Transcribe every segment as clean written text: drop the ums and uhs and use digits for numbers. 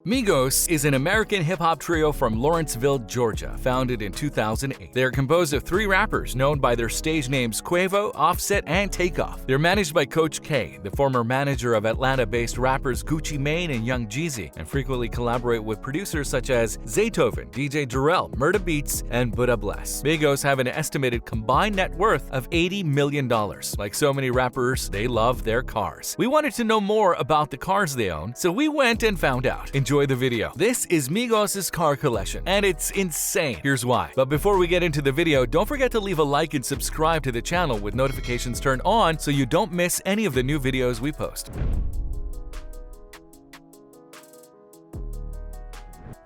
Migos is an American hip-hop trio from Lawrenceville, Georgia, founded in 2008. They are composed of 3 rappers known by their stage names Quavo, Offset, and Takeoff. They're managed by Coach K, the former manager of Atlanta-based rappers Gucci Mane and Young Jeezy, and frequently collaborate with producers such as Zaytoven, DJ Jarrell, Murda Beats, and Buddha Bless. Migos have an estimated combined net worth of $80 million. Like so many rappers, they love their cars. We wanted to know more about the cars they own, so we went and found out. Enjoy the video. This is Migos' car collection, and it's insane. Here's why. But before we get into the video, don't forget to leave a like and subscribe to the channel with notifications turned on so you don't miss any of the new videos we post.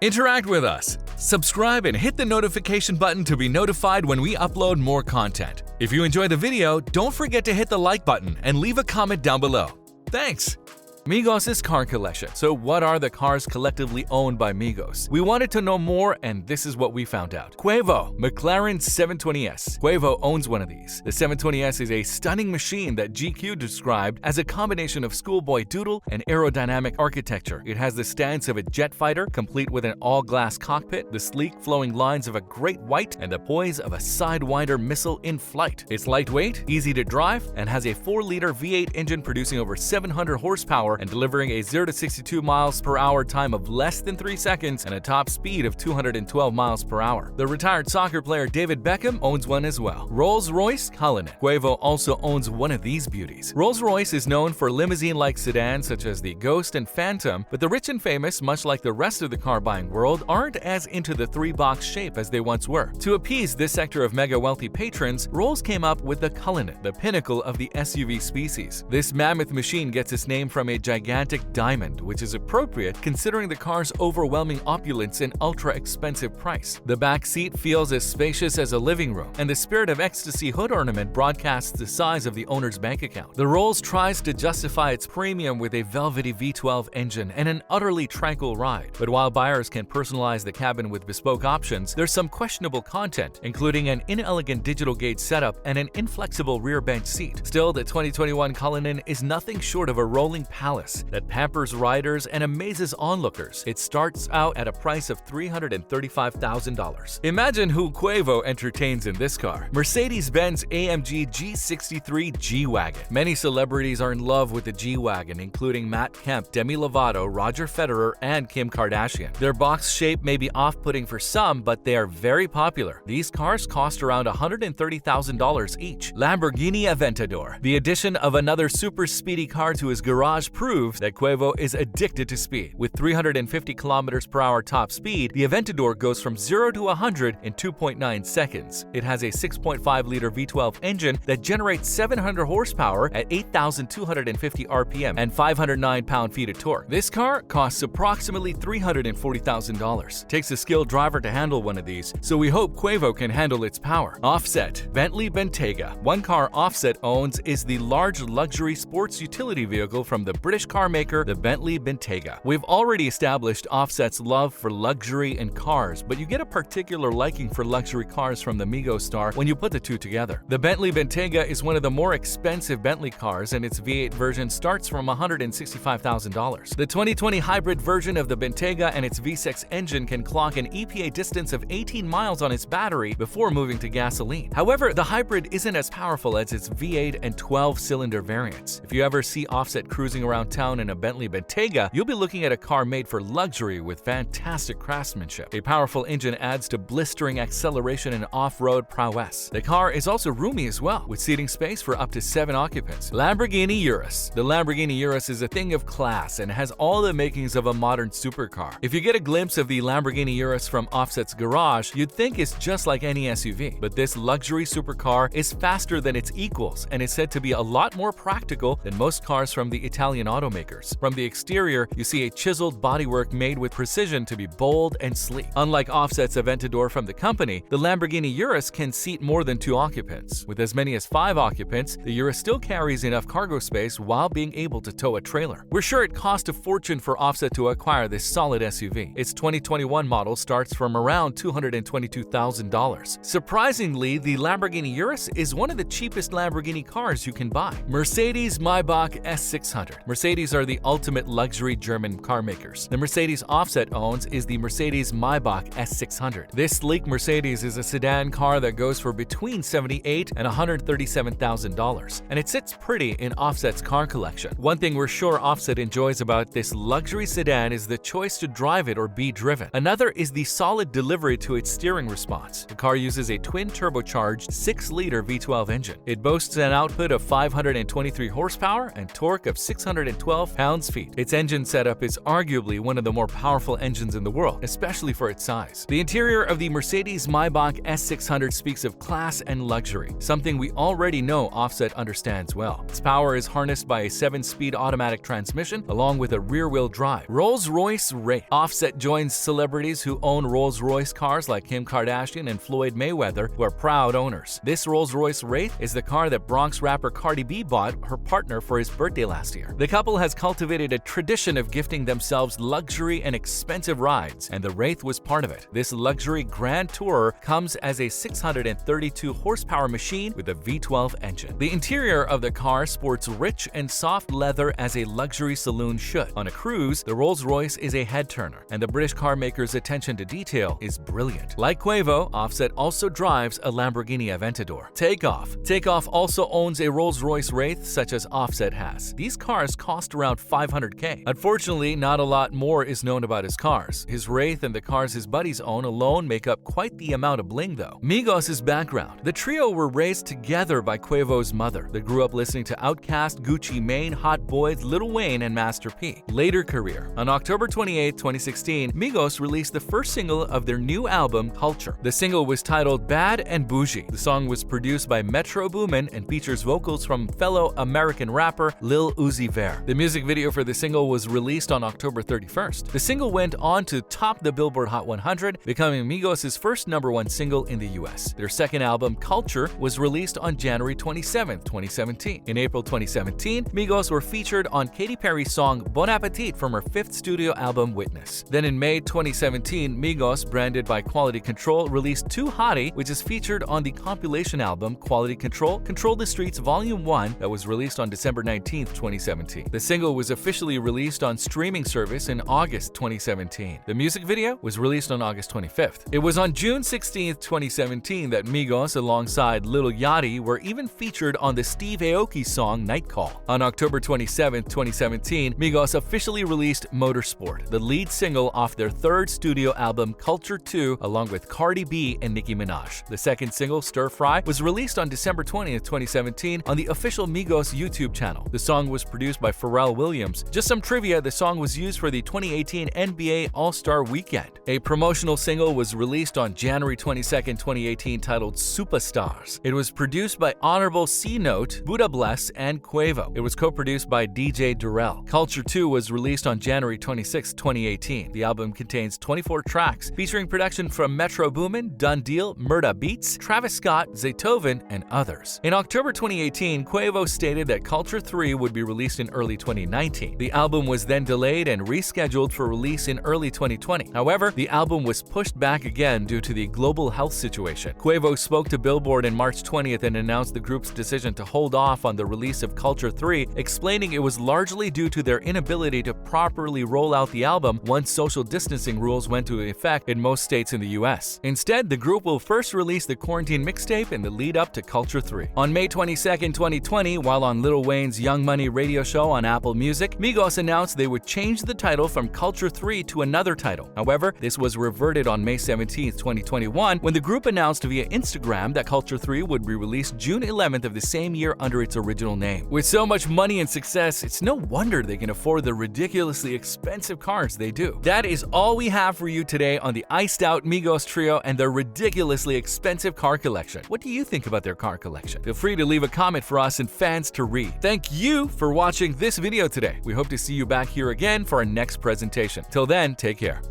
Interact with us. Subscribe and hit the notification button to be notified when we upload more content. If you enjoy the video, don't forget to hit the like button and leave a comment down below. Thanks! Migos' car collection. So what are the cars collectively owned by Migos? We wanted to know more, and this is what we found out. Quavo, McLaren 720S. Quavo owns one of these. The 720S is a stunning machine that GQ described as a combination of schoolboy doodle and aerodynamic architecture. It has the stance of a jet fighter, complete with an all-glass cockpit, the sleek flowing lines of a great white, and the poise of a Sidewinder missile in flight. It's lightweight, easy to drive, and has a 4-liter V8 engine producing over 700 horsepower and delivering a 0 to 62 miles per hour time of less than 3 seconds and a top speed of 212 miles per hour. The retired soccer player David Beckham owns one as well. Rolls-Royce Cullinan. Quavo also owns one of these beauties. Rolls-Royce is known for limousine-like sedans such as the Ghost and Phantom, but the rich and famous, much like the rest of the car-buying world, aren't as into the 3-box shape as they once were. To appease this sector of mega-wealthy patrons, Rolls came up with the Cullinan, the pinnacle of the SUV species. This mammoth machine gets its name from a gigantic diamond, which is appropriate considering the car's overwhelming opulence and ultra-expensive price. The back seat feels as spacious as a living room, and the Spirit of Ecstasy hood ornament broadcasts the size of the owner's bank account. The Rolls tries to justify its premium with a velvety V12 engine and an utterly tranquil ride. But while buyers can personalize the cabin with bespoke options, there's some questionable content, including an inelegant digital gauge setup and an inflexible rear bench seat. Still, the 2021 Cullinan is nothing short of a rolling palace that pampers riders and amazes onlookers. It starts out at a price of $335,000. Imagine who Quavo entertains in this car. Mercedes-Benz AMG G63 G-Wagon. Many celebrities are in love with the G-Wagon, including Matt Kemp, Demi Lovato, Roger Federer, and Kim Kardashian. Their box shape may be off-putting for some, but they are very popular. These cars cost around $130,000 each. Lamborghini Aventador. The addition of another super speedy car to his garage proves that Quavo is addicted to speed. With 350 km per hour top speed, the Aventador goes from 0 to 100 in 2.9 seconds. It has a 6.5-liter V12 engine that generates 700 horsepower at 8,250 RPM and 509 pound-feet of torque. This car costs approximately $340,000. Takes a skilled driver to handle one of these, so we hope Quavo can handle its power. Offset, Bentley Bentayga. One car Offset owns is the large luxury sports utility vehicle from the British car maker, the Bentley Bentayga. We've already established Offset's love for luxury and cars, but you get a particular liking for luxury cars from the Migos star when you put the two together. The Bentley Bentayga is one of the more expensive Bentley cars, and its V8 version starts from $165,000. The 2020 hybrid version of the Bentayga and its V6 engine can clock an EPA distance of 18 miles on its battery before moving to gasoline. However, the hybrid isn't as powerful as its V8 and 12-cylinder variants. If you ever see Offset cruising around town in a Bentley Bentayga, you'll be looking at a car made for luxury with fantastic craftsmanship. A powerful engine adds to blistering acceleration and off-road prowess. The car is also roomy as well, with seating space for up to 7 occupants. Lamborghini Urus. The Lamborghini Urus is a thing of class and has all the makings of a modern supercar. If you get a glimpse of the Lamborghini Urus from Offset's garage, you'd think it's just like any SUV. But this luxury supercar is faster than its equals and is said to be a lot more practical than most cars from the Italian automakers. From the exterior, you see a chiseled bodywork made with precision to be bold and sleek. Unlike Offset's Aventador from the company, the Lamborghini Urus can seat more than 2 occupants. With as many as 5 occupants, the Urus still carries enough cargo space while being able to tow a trailer. We're sure it cost a fortune for Offset to acquire this solid SUV. Its 2021 model starts from around $222,000. Surprisingly, the Lamborghini Urus is one of the cheapest Lamborghini cars you can buy. Mercedes Maybach S600. Mercedes are the ultimate luxury German car makers. The Mercedes Offset owns is the Mercedes Maybach S600. This sleek Mercedes is a sedan car that goes for between $78,000 and $137,000, and it sits pretty in Offset's car collection. One thing we're sure Offset enjoys about this luxury sedan is the choice to drive it or be driven. Another is the solid delivery to its steering response. The car uses a twin-turbocharged 6-liter V12 engine. It boasts an output of 523 horsepower and torque of 612 pounds-feet. Its engine setup is arguably one of the more powerful engines in the world, especially for its size. The interior of the Mercedes Maybach S600 speaks of class and luxury, something we already know Offset understands well. Its power is harnessed by a 7-speed automatic transmission along with a rear-wheel drive. Rolls-Royce Wraith. Offset joins celebrities who own Rolls-Royce cars like Kim Kardashian and Floyd Mayweather, who are proud owners. This Rolls-Royce Wraith is the car that Bronx rapper Cardi B bought her partner for his birthday last year. The couple has cultivated a tradition of gifting themselves luxury and expensive rides, and the Wraith was part of it. This luxury grand tourer comes as a 632 horsepower machine with a V12 engine. The interior of the car sports rich and soft leather as a luxury saloon should. On a cruise, the Rolls-Royce is a head-turner, and the British car maker's attention to detail is brilliant. Like Quavo, Offset also drives a Lamborghini Aventador. Takeoff. Takeoff also owns a Rolls-Royce Wraith such as Offset has. These cars cost around $500K. Unfortunately, not a lot more is known about his cars. His Wraith and the cars his buddies own alone make up quite the amount of bling though. Migos Background. The trio were raised together by Quavo's mother. They grew up listening to Outkast, Gucci Mane, Hot Boys, Lil Wayne, and Master P. Later career. On October 28, 2016, Migos released the first single of their new album, Culture. The single was titled Bad and Bougie. The song was produced by Metro Boomin and features vocals from fellow American rapper Lil Uzi Vert. The music video for the single was released on October 31st. The single went on to top the Billboard Hot 100, becoming Migos' first #1 single in the US. Their second album, Culture, was released on January 27, 2017. In April 2017, Migos were featured on Katy Perry's song Bon Appetit from her 5th studio album, Witness. Then in May 2017, Migos, branded by Quality Control, released Too Hotty, which is featured on the compilation album Quality Control, Control the Streets Volume 1 that was released on December 19, 2017. The single was officially released on streaming service in August 2017. The music video was released on August 25th. It was on June 16, 2017 that Migos alongside Lil Yachty were even featured on the Steve Aoki song Night Call. On October 27, 2017, Migos officially released Motorsport, the lead single off their 3rd studio album Culture 2 along with Cardi B and Nicki Minaj. The second single, Stir Fry, was released on December 20, 2017 on the official Migos YouTube channel. The song was produced by Pharrell Williams. Just some trivia, the song was used for the 2018 NBA All-Star Weekend. A promotional single was released on January 22, 2018 titled Superstars. It was produced by Honorable C Note, Buddha Bless, and Quavo. It was co-produced by DJ Durrell. Culture 2 was released on January 26, 2018. The album contains 24 tracks, featuring production from Metro Boomin, Done Deal, Murda Beats, Travis Scott, Zaytoven, and others. In October 2018, Quavo stated that Culture 3 would be released in early 2019. The album was then delayed and rescheduled for release in early 2020. However, the album was pushed back again due to the global health situation. Quavo spoke to Billboard in March 20th and announced the group's decision to hold off on the release of Culture 3, explaining it was largely due to their inability to properly roll out the album once social distancing rules went into effect in most states in the US. Instead, the group will first release the Quarantine mixtape in the lead up to Culture 3. On May 22, 2020, while on Lil Wayne's Young Money radio show on Apple Music, Migos announced they would change the title from Culture 3 to another title. However, this was reverted on May 17, 2021, when the group announced via Instagram that Culture 3 would be released June 11th of the same year under its original name. With so much money and success, it's no wonder they can afford the ridiculously expensive cars they do. That is all we have for you today on the Iced Out Migos Trio and their ridiculously expensive car collection. What do you think about their car collection? Feel free to leave a comment for us and fans to read. Thank you for watching this video today. We hope to see you back here again for our next presentation. Till then, take care.